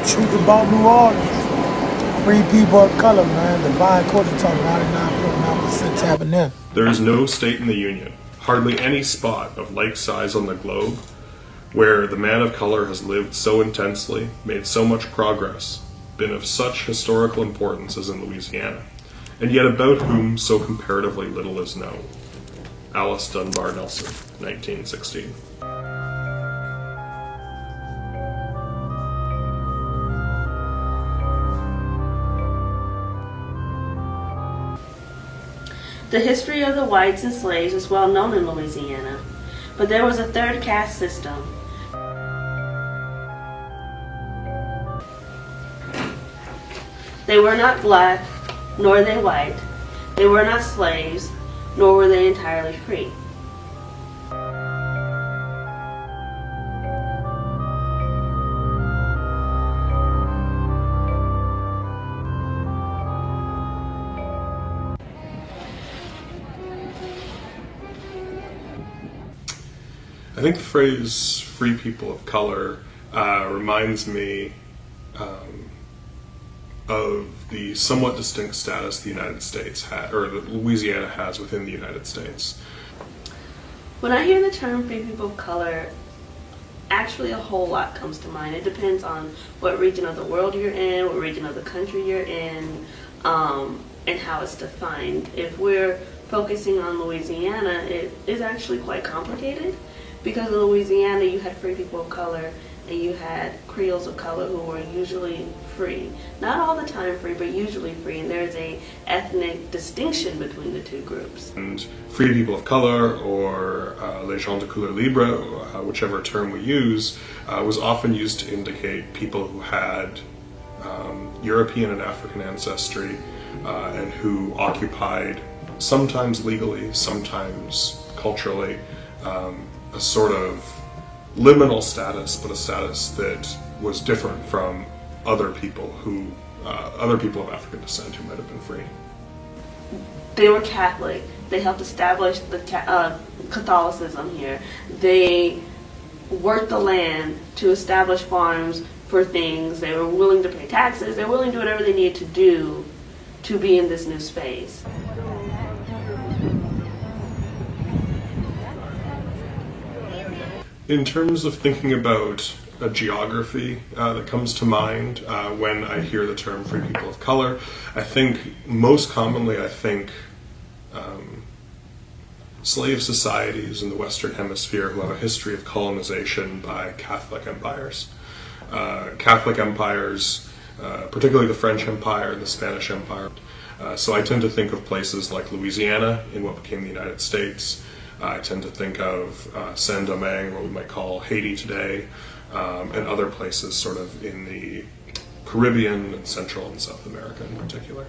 Truth about New Orleans. Free people of color, man. Divine culture talk 99.9% tapping in. There is no state in the Union, hardly any spot of like size on the globe, where the man of color has lived so intensely, made so much progress, been of such historical importance as in Louisiana, and yet about whom so comparatively little is known. Alice Dunbar Nelson, 1916. The history of the whites and slaves is well known in Louisiana, but there was a third caste system. They were not black, nor they white. They were not slaves, nor were they entirely free. I think the phrase "free people of color" reminds me of the somewhat distinct status the United States or that Louisiana has within the United States. When I hear the term free people of color, actually a whole lot comes to mind. It depends on what region of the world you're in, what region of the country you're in, and how it's defined. If we're focusing on Louisiana, it is actually quite complicated. Because in Louisiana, you had free people of color and you had Creoles of color who were usually free. Not all the time free, but usually free. And there's a ethnic distinction between the two groups. And free people of color, or les gens de couleur libre, whichever term we use, was often used to indicate people who had European and African ancestry and who occupied, sometimes legally, sometimes culturally, a sort of liminal status, but a status that was different from other people of African descent who might have been free. They were Catholic. They helped establish the Catholicism here. They worked the land to establish farms for things. They were willing to pay taxes. They were willing to do whatever they needed to do to be in this new space. In terms of thinking about a geography that comes to mind when I hear the term free people of color, I think most commonly slave societies in the Western Hemisphere who have a history of colonization by Catholic empires. Catholic empires, particularly the French Empire and the Spanish Empire. So I tend to think of places like Louisiana in what became the United States. I tend to think of Saint-Domingue, what we might call Haiti today, and other places sort of in the Caribbean and Central and South America in particular.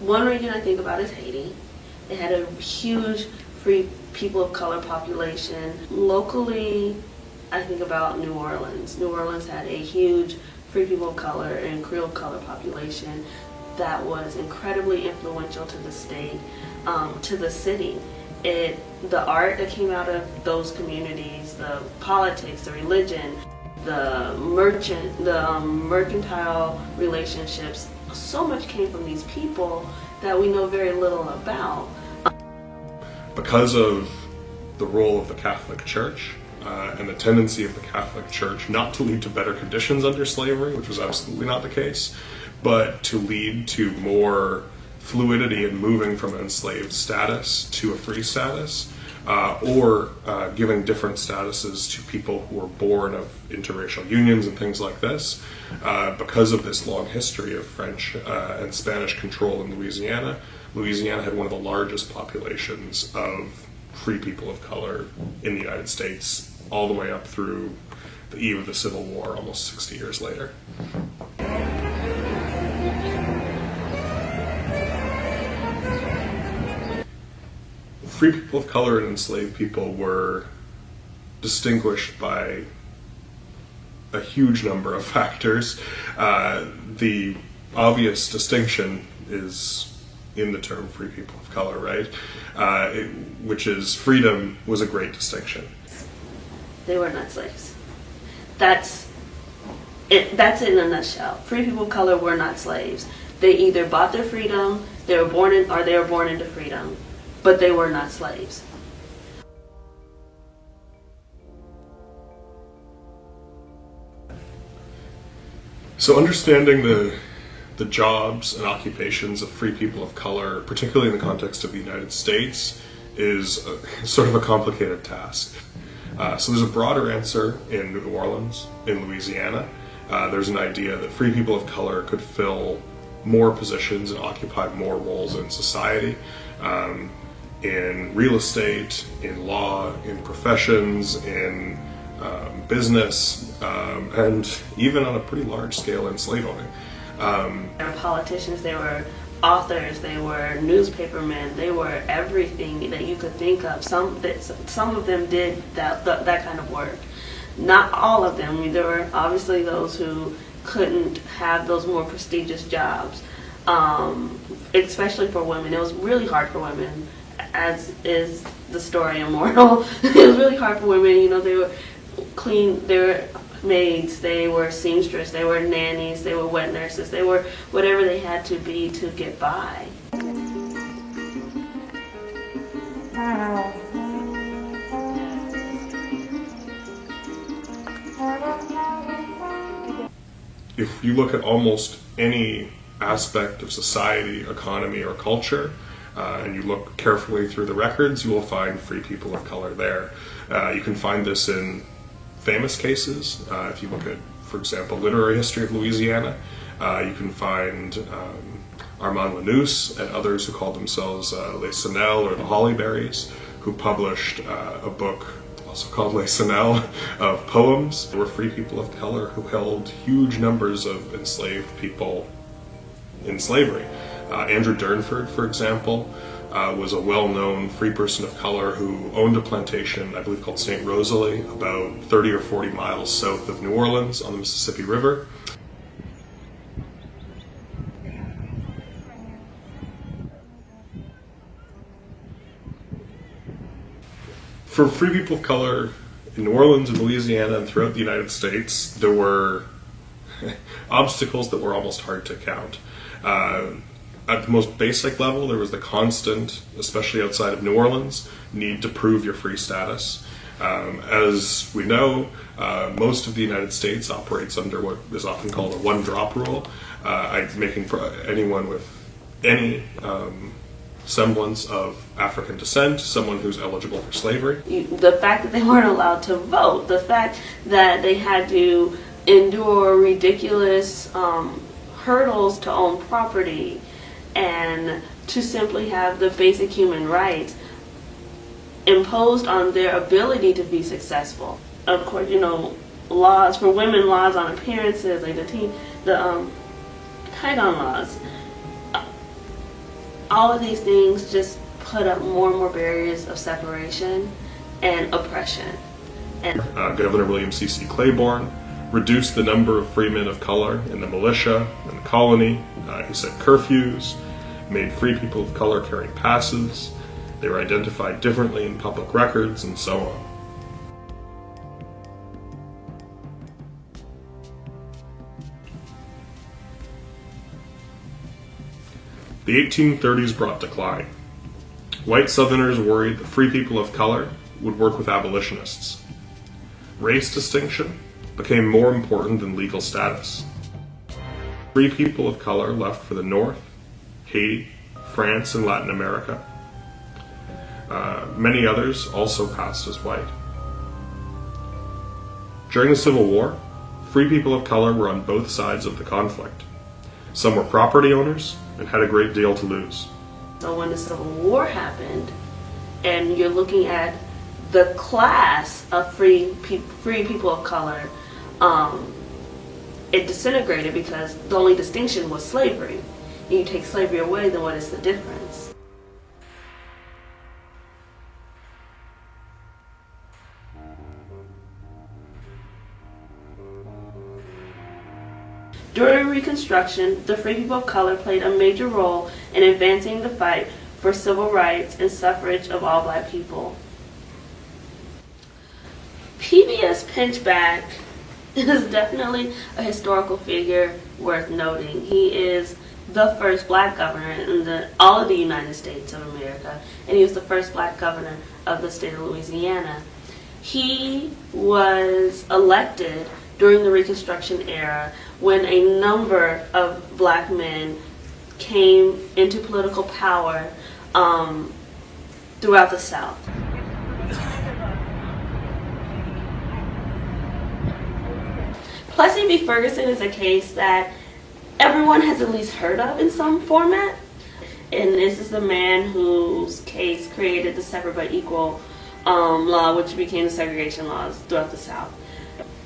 One region I think about is Haiti. They had a huge free people of color population. Locally, I think about New Orleans. New Orleans had a huge free people of color and Creole color population that was incredibly influential to the state, to the city. The art that came out of those communities, the politics, the religion, the mercantile relationships, so much came from these people that we know very little about. Because of the role of the Catholic Church and the tendency of the Catholic Church not to lead to better conditions under slavery, which was absolutely not the case, but to lead to more fluidity in moving from an enslaved status to a free status, or giving different statuses to people who were born of interracial unions and things like this. Because of this long history of French and Spanish control in Louisiana, Louisiana had one of the largest populations of free people of color in the United States, all the way up through the eve of the Civil War, almost 60 years later. Free people of color and enslaved people were distinguished by a huge number of factors. The obvious distinction is in the term free people of color, right? Which is freedom was a great distinction. They were not slaves. That's That's it in a nutshell. Free people of color were not slaves. They either bought their freedom, they were born in, or they were born into freedom, but they were not slaves. So understanding the jobs and occupations of free people of color, particularly in the context of the United States, is sort of a complicated task. So there's a broader answer in New Orleans, in Louisiana. There's an idea that free people of color could fill more positions and occupy more roles in society, in real estate, in law, in professions, in business, and even on a pretty large scale in slave owning. They were politicians, they were authors, they were newspapermen, they were everything that you could think of. Some of them did that kind of work. Not all of them. I mean, there were obviously those who couldn't have those more prestigious jobs, especially for women. It was really hard for women, as is the story immortal. It was really hard for women. You know, they were they were maids, they were seamstress, they were nannies, they were wet nurses, they were whatever they had to be to get by. If you look at almost any aspect of society, economy, or culture, and you look carefully through the records, you will find free people of color there. You can find this in famous cases. If you look at, for example, literary history of Louisiana, you can find Armand Lanous and others who called themselves Les Sennels or the Hollyberries, who published a book also called Les Sennels of poems. There were free people of color who held huge numbers of enslaved people in slavery. Andrew Durnford, for example, was a well-known free person of color who owned a plantation, I believe called St. Rosalie, about 30 or 40 miles south of New Orleans on the Mississippi River. For free people of color in New Orleans and Louisiana and throughout the United States, there were obstacles that were almost hard to count. At the most basic level, there was the constant, especially outside of New Orleans, need to prove your free status. As we know, most of the United States operates under what is often called a one-drop rule, making anyone with any semblance of African descent someone who's eligible for slavery. The fact that they weren't allowed to vote, the fact that they had to endure ridiculous hurdles to own property, and to simply have the basic human rights imposed on their ability to be successful. Of course, you know, laws for women, laws on appearances, like the tie-down laws. All of these things just put up more and more barriers of separation and oppression. And Governor William C.C. Claiborne reduced the number of freemen of color in the militia and the colony. He set curfews, made free people of color carry passes. They were identified differently in public records, and so on. The 1830s brought decline. White Southerners worried that free people of color would work with abolitionists. Race distinction became more important than legal status. Free people of color left for the North, Haiti, France, and Latin America. Many others also passed as white. During the Civil War, free people of color were on both sides of the conflict. Some were property owners and had a great deal to lose. so when the Civil War happened, and you're looking at the class of free people of color, it disintegrated because the only distinction was slavery. And you take slavery away, then what is the difference? During Reconstruction, the free people of color played a major role in advancing the fight for civil rights and suffrage of all black people. PBS Pinchback is definitely a historical figure worth noting. He is the first black governor in all of the United States of America, and he was the first black governor of the state of Louisiana. He was elected during the Reconstruction era when a number of black men came into political power throughout the South. Plessy v. Ferguson is a case that everyone has at least heard of in some format. And this is the man whose case created the separate but equal law, which became the segregation laws throughout the South.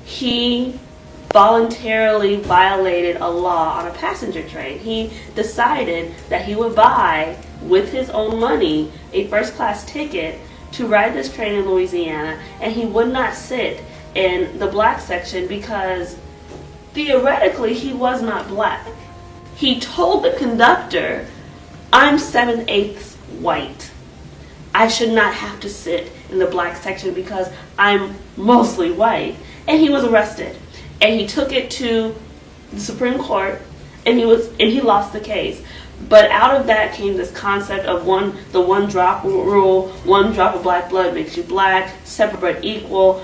He voluntarily violated a law on a passenger train. He decided that he would buy, with his own money, a first-class ticket to ride this train in Louisiana, and he would not sit in the black section because theoretically he was not black. He told the conductor, "I'm 7/8 white. I should not have to sit in the black section because I'm mostly white." And he was arrested. And he took it to the Supreme Court, and he lost the case. But out of that came this concept of the one drop rule. 1 drop of black blood makes you black, separate but equal.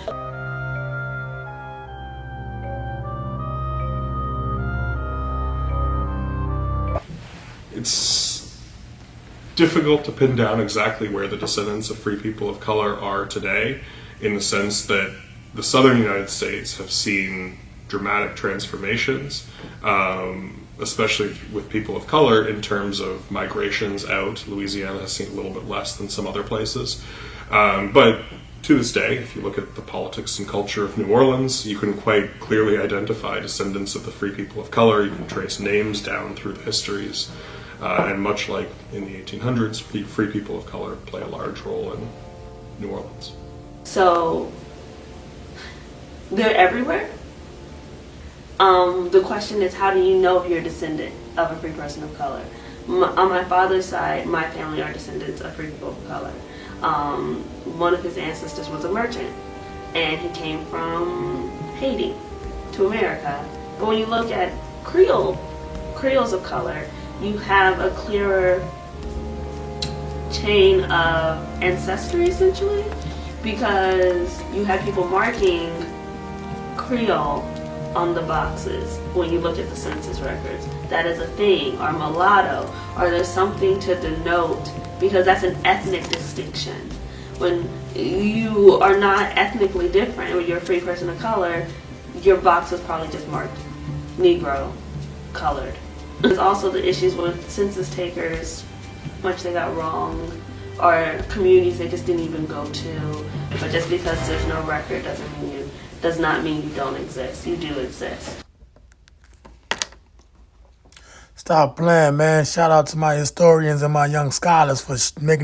It's difficult to pin down exactly where the descendants of free people of color are today, in the sense that the southern United States have seen dramatic transformations, especially with people of color in terms of migrations out. Louisiana has seen a little bit less than some other places. But to this day, if you look at the politics and culture of New Orleans, you can quite clearly identify descendants of the free people of color. You can trace names down through the histories. And much like in the 1800s, free people of color play a large role in New Orleans. So they're everywhere. The question is, how do you know if you're a descendant of a free person of color? On my father's side, my family are descendants of free people of color. One of his ancestors was a merchant, and he came from Haiti to America. But when you look at Creoles of color, you have a clearer chain of ancestry, essentially, because you have people marking Creole on the boxes when you look at the census records. That is a thing, or mulatto, or there's something to denote, because that's an ethnic distinction. When you are not ethnically different, when you're a free person of color, your box is probably just marked Negro, colored. There's also the issues with census takers, much they got wrong, or communities they just didn't even go to. But just because there's no record does not mean you don't exist. You do exist. Stop playing, man. Shout out to my historians and my young scholars for making